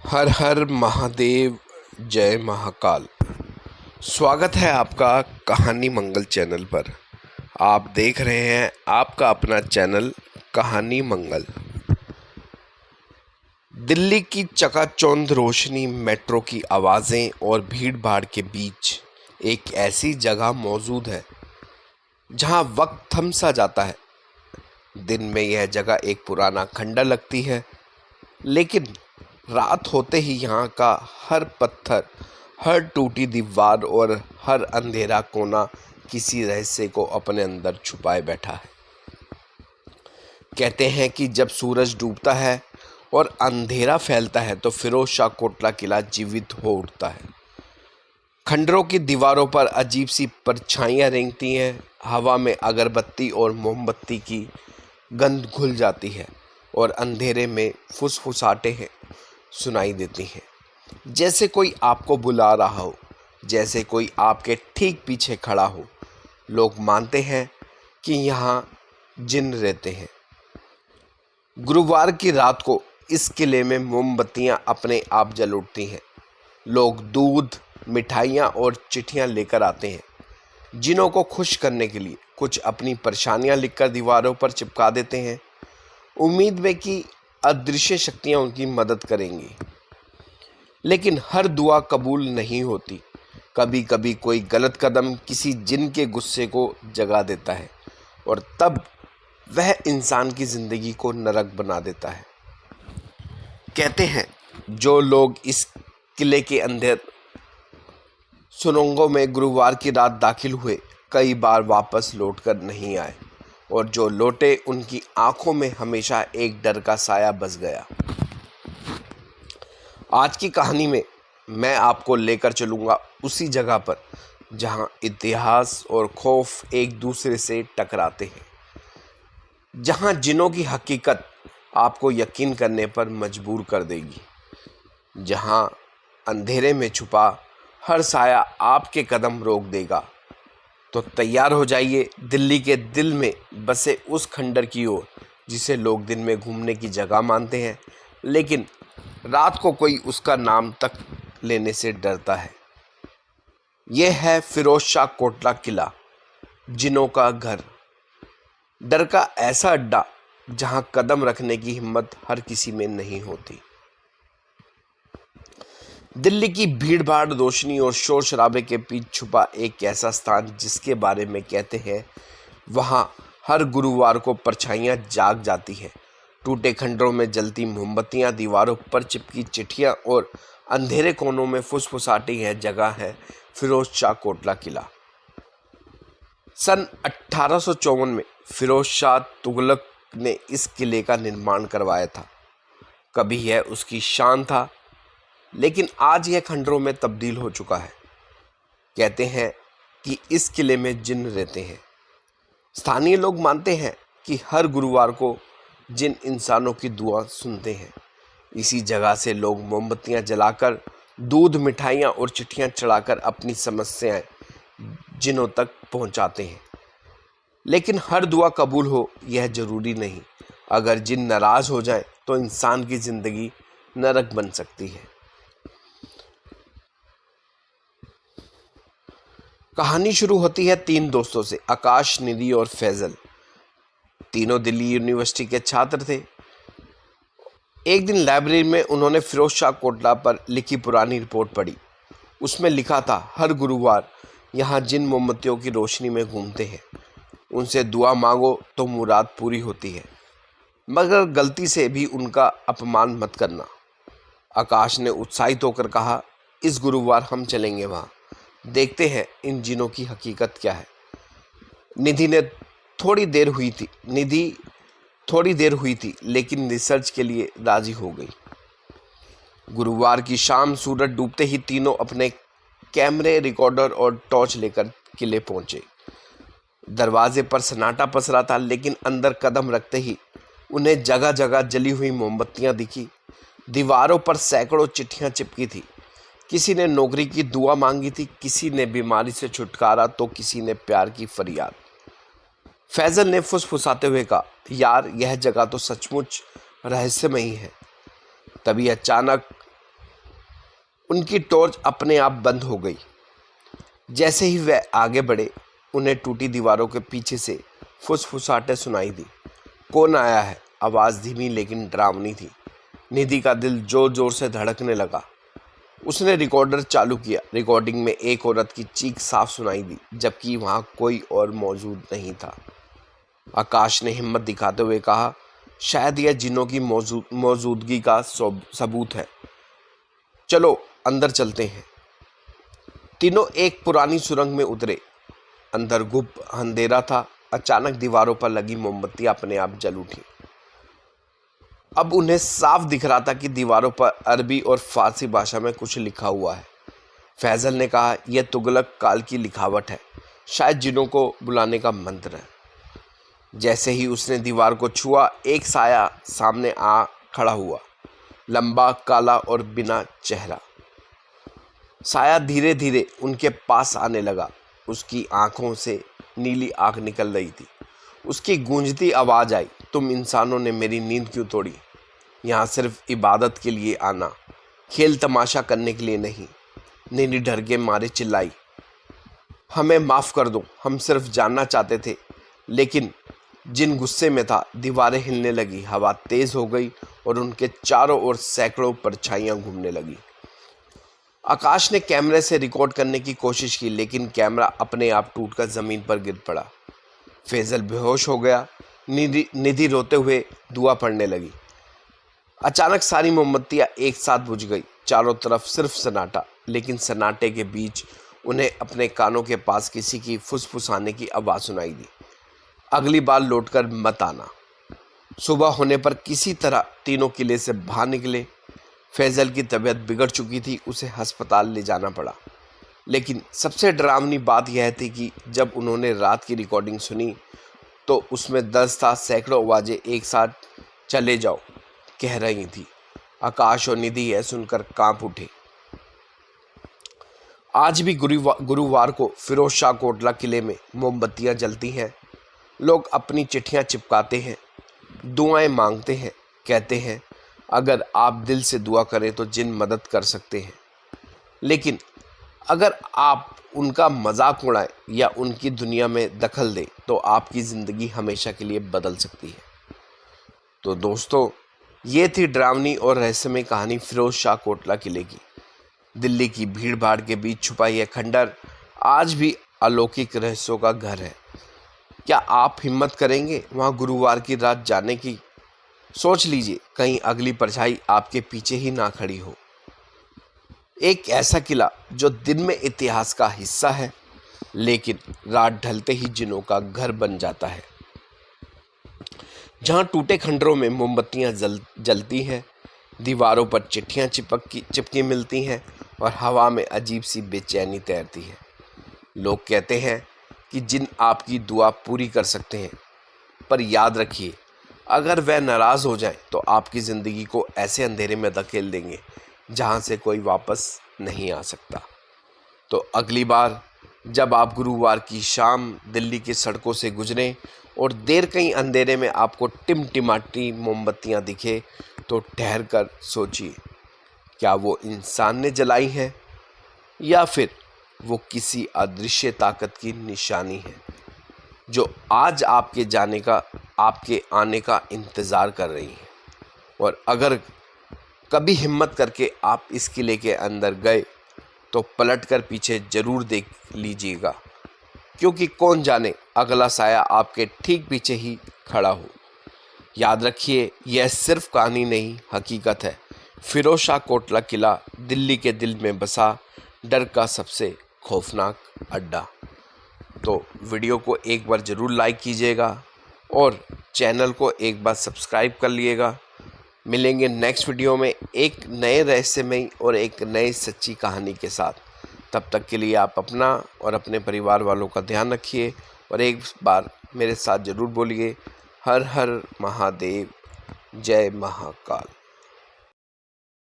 हर हर महादेव, जय महाकाल। स्वागत है आपका कहानी मंगल चैनल पर। आप देख रहे हैं आपका अपना चैनल कहानी मंगल। दिल्ली की चकाचौंध रोशनी, मेट्रो की आवाज़ें और भीड़ भाड़ के बीच एक ऐसी जगह मौजूद है जहां वक्त थम सा जाता है। दिन में यह जगह एक पुराना खंडर लगती है, लेकिन रात होते ही यहाँ का हर पत्थर, हर टूटी दीवार और हर अंधेरा कोना किसी रहस्य को अपने अंदर छुपाए बैठा है। कहते हैं कि जब सूरज डूबता है और अंधेरा फैलता है तो फिरोज शाह कोटला किला जीवित हो उठता है। खंडरों की दीवारों पर अजीब सी परछाइयाँ रेंगती हैं, हवा में अगरबत्ती और मोमबत्ती की गंध घुल जाती है और अंधेरे में फुसफुसाहटें हैं सुनाई देती हैं, जैसे कोई आपको बुला रहा हो, जैसे कोई आपके ठीक पीछे खड़ा हो। लोग मानते हैं कि यहाँ जिन रहते हैं। गुरुवार की रात को इस किले में मोमबत्तियाँ अपने आप जल उठती हैं। लोग दूध, मिठाइयाँ और चिट्ठियाँ लेकर आते हैं। जिनों को खुश करने के लिए कुछ अपनी परेशानियाँ लिखकर दीवारों पर चिपका देते हैं, उम्मीद में कि अदृश्य शक्तियाँ उनकी मदद करेंगी। लेकिन हर दुआ कबूल नहीं होती। कभी कभी कोई गलत कदम किसी जिन के गुस्से को जगा देता है और तब वह इंसान की जिंदगी को नरक बना देता है। कहते हैं जो लोग इस किले के अंदर सुरंगों में गुरुवार की रात दाखिल हुए, कई बार वापस लौटकर नहीं आए, और जो लौटे उनकी आंखों में हमेशा एक डर का साया बस गया। आज की कहानी में मैं आपको लेकर चलूँगा उसी जगह पर जहां इतिहास और खौफ एक दूसरे से टकराते हैं, जहां जिनों की हकीकत आपको यकीन करने पर मजबूर कर देगी, जहां अंधेरे में छुपा हर साया आपके कदम रोक देगा। तो तैयार हो जाइए दिल्ली के दिल में बसे उस खंडर की ओर जिसे लोग दिन में घूमने की जगह मानते हैं, लेकिन रात को कोई उसका नाम तक लेने से डरता है। यह है फिरोज शाह कोटला किला, जिनों का घर, डर का ऐसा अड्डा जहां कदम रखने की हिम्मत हर किसी में नहीं होती। दिल्ली की भीड़ भाड़, रोशनी और शोर शराबे के बीच छुपा एक ऐसा स्थान जिसके बारे में कहते हैं वहां हर गुरुवार को परछाइयां जाग जाती हैं। टूटे खंडरों में जलती मोमबत्तियां, दीवारों पर चिपकी चिट्ठियां और अंधेरे कोनों में फुसफुसाती है जगह है फिरोज शाह कोटला किला। सन 1854 में फिरोज शाह तुगलक ने इस किले का निर्माण करवाया था। कभी यह उसकी शान था, लेकिन आज यह खंडरों में तब्दील हो चुका है। कहते हैं कि इस किले में जिन रहते हैं। स्थानीय लोग मानते हैं कि हर गुरुवार को जिन इंसानों की दुआ सुनते हैं। इसी जगह से लोग मोमबत्तियां जलाकर, दूध, मिठाइयां और चिट्ठियां चढ़ाकर अपनी समस्याएं जिनों तक पहुंचाते हैं। लेकिन हर दुआ कबूल हो यह जरूरी नहीं। अगर जिन नाराज हो जाए तो इंसान की जिंदगी नरक बन सकती है। कहानी शुरू होती है तीन दोस्तों से, आकाश, निधि और फैजल। तीनों दिल्ली यूनिवर्सिटी के छात्र थे। एक दिन लाइब्रेरी में उन्होंने फिरोज शाह कोटला पर लिखी पुरानी रिपोर्ट पढ़ी। उसमें लिखा था, हर गुरुवार यहाँ जिन मोमबत्तियों की रोशनी में घूमते हैं, उनसे दुआ मांगो तो मुराद पूरी होती है, मगर गलती से भी उनका अपमान मत करना। आकाश ने उत्साहित होकर कहा, इस गुरुवार हम चलेंगे वहाँ, देखते हैं इन जिनों की हकीकत क्या है। निधि थोड़ी देर हुई थी, लेकिन रिसर्च के लिए राजी हो गई। गुरुवार की शाम सूरज डूबते ही तीनों अपने कैमरे, रिकॉर्डर और टॉर्च लेकर किले पहुंचे। दरवाजे पर सन्नाटा पसरा था, लेकिन अंदर कदम रखते ही उन्हें जगह जगह जली हुई मोमबत्तियां दिखी। दीवारों पर सैकड़ों चिट्ठियां चिपकी थी। किसी ने नौकरी की दुआ मांगी थी, किसी ने बीमारी से छुटकारा, तो किसी ने प्यार की फरियाद। फैजल ने फुसफुसाते हुए कहा, यार यह जगह तो सचमुच रहस्यमयी है। तभी अचानक उनकी टॉर्च अपने आप बंद हो गई। जैसे ही वह आगे बढ़े, उन्हें टूटी दीवारों के पीछे से फुसफुसाहटें सुनाई दी। कौन आया है? आवाज़ धीमी लेकिन डरावनी थी। निधि का दिल जोर जोर से धड़कने लगा। उसने रिकॉर्डर चालू किया। रिकॉर्डिंग में एक औरत की चीख साफ सुनाई दी, जबकि वहां कोई और मौजूद नहीं था। आकाश ने हिम्मत दिखाते हुए कहा, शायद यह जिन्नों की मौजूदगी का सबूत है। चलो अंदर चलते हैं। तीनों एक पुरानी सुरंग में उतरे। अंदर गुप्त अंधेरा था। अचानक दीवारों पर लगी मोमबत्तियां अपने आप जल उठी। अब उन्हें साफ दिख रहा था कि दीवारों पर अरबी और फारसी भाषा में कुछ लिखा हुआ है। फैजल ने कहा, यह तुगलक काल की लिखावट है, शायद जिन्नों को बुलाने का मंत्र है। जैसे ही उसने दीवार को छुआ, एक साया सामने आ खड़ा हुआ, लंबा, काला और बिना चेहरा। साया धीरे धीरे उनके पास आने लगा। उसकी आंखों से नीली आग निकल रही थी। उसकी गूंजती आवाज़ आई, तुम इंसानों ने मेरी नींद क्यों तोड़ी? यहाँ सिर्फ इबादत के लिए आना, खेल तमाशा करने के लिए नहीं। नीली डर के मारे चिल्लाई, हमें माफ़ कर दो, हम सिर्फ जानना चाहते थे। लेकिन जिन गुस्से में था, दीवारें हिलने लगी, हवा तेज़ हो गई और उनके चारों ओर सैकड़ों परछाइयाँ घूमने लगी। आकाश ने कैमरे से रिकॉर्ड करने की कोशिश की, लेकिन कैमरा अपने आप टूटकर ज़मीन पर गिर पड़ा। फैजल बेहोश हो गया। निधि रोते हुए दुआ पड़ने लगी। अचानक सारी मोमबत्तियां एक साथ बुझ गई। चारों तरफ सिर्फ सन्नाटा, लेकिन सन्नाटे के बीच उन्हें अपने कानों के पास किसी की फुसफुसाने की आवाज़ सुनाई दी, अगली बार लौटकर मत आना। सुबह होने पर किसी तरह तीनों किले से बाहर निकले। फैजल की तबीयत बिगड़ चुकी थी, उसे अस्पताल ले जाना पड़ा। लेकिन सबसे डरावनी बात यह थी कि जब उन्होंने रात की रिकॉर्डिंग सुनी तो उसमें दर्ज था। सैकड़ों आवाज़ें एक साथ चले जाओ कह रही थी। आकाश और निधि यह सुनकर कांप उठे। आज भी गुरुवार को फिरोज शाह कोटला किले में मोमबत्तियां जलती हैं। लोग अपनी चिट्ठियां चिपकाते हैं, दुआएं मांगते हैं, कहते हैं अगर आप दिल से दुआ करें तो जिन मदद कर सकते हैं। लेकिन अगर आप उनका मजाक उड़ाएं या उनकी दुनिया में दखल दें तो आपकी ज़िंदगी हमेशा के लिए बदल सकती है। तो दोस्तों, ये थी डरावनी और रहस्यमय कहानी फिरोज शाह कोटला किले की। दिल्ली की भीड़ भाड़ के बीच छुपा यह खंडर आज भी अलौकिक रहस्यों का घर है। क्या आप हिम्मत करेंगे वहाँ गुरुवार की रात जाने की? सोच लीजिए, कहीं अगली परछाई आपके पीछे ही ना खड़ी हो। एक ऐसा किला जो दिन में इतिहास का हिस्सा है, लेकिन रात ढलते ही जिन्नों का घर बन जाता है। जहाँ टूटे खंडरों में मोमबत्तियाँ जलती हैं, दीवारों पर चिट्ठियाँ चिपकी मिलती हैं और हवा में अजीब सी बेचैनी तैरती है। लोग कहते हैं कि जिन आपकी दुआ पूरी कर सकते हैं, पर याद रखिए, अगर वह नाराज़ हो जाए तो आपकी ज़िंदगी को ऐसे अंधेरे में धकेल देंगे जहाँ से कोई वापस नहीं आ सकता। तो अगली बार जब आप गुरुवार की शाम दिल्ली की सड़कों से गुजरें और देर कहीं अंधेरे में आपको टिमटिमाती मोमबत्तियाँ दिखे, तो ठहर कर सोचिए, क्या वो इंसान ने जलाई हैं या फिर वो किसी अदृश्य ताकत की निशानी है जो आज आपके आने का इंतज़ार कर रही है। और अगर कभी हिम्मत करके आप इस किले के अंदर गए तो पलटकर पीछे ज़रूर देख लीजिएगा, क्योंकि कौन जाने अगला साया आपके ठीक पीछे ही खड़ा हो। याद रखिए, यह सिर्फ कहानी नहीं, हकीकत है। फिरोज शाह कोटला किला दिल्ली के दिल में बसा डर का सबसे खौफनाक अड्डा। तो वीडियो को एक बार ज़रूर लाइक कीजिएगा और चैनल को एक बार सब्सक्राइब कर लिएगा। मिलेंगे नेक्स्ट वीडियो में एक नए रहस्यमय और एक नई सच्ची कहानी के साथ। तब तक के लिए आप अपना और अपने परिवार वालों का ध्यान रखिए और एक बार मेरे साथ ज़रूर बोलिए, हर हर महादेव, जय महाकाल।